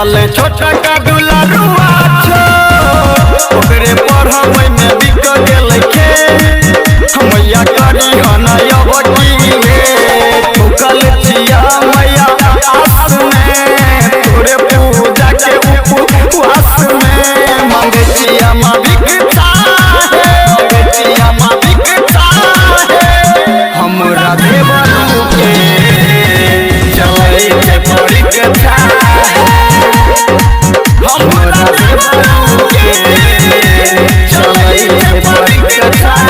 चले छोटा का दुलारुआ छो ओकरे पढ़ाई में बिक गेल के मैया करी हना यवकीले ठुकल जिया मैया आस में तोरे पूजा के उपवास में मांगे जिया माँ बिकता है जिया माँ बिकता है हमरा देवरू के चले के परीक्षा हमरा देवरू के चले के परीक्षा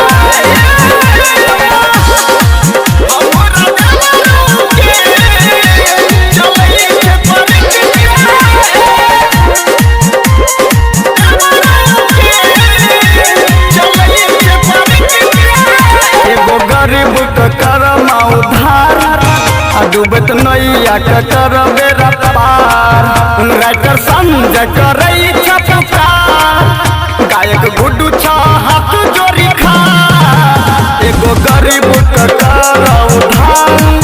डूबत नैया कर बेरा पार राइटर संजय करई छपुकार गायक गुड्डू छ हाथ जोड़ी खा एगो गरीब कर उधार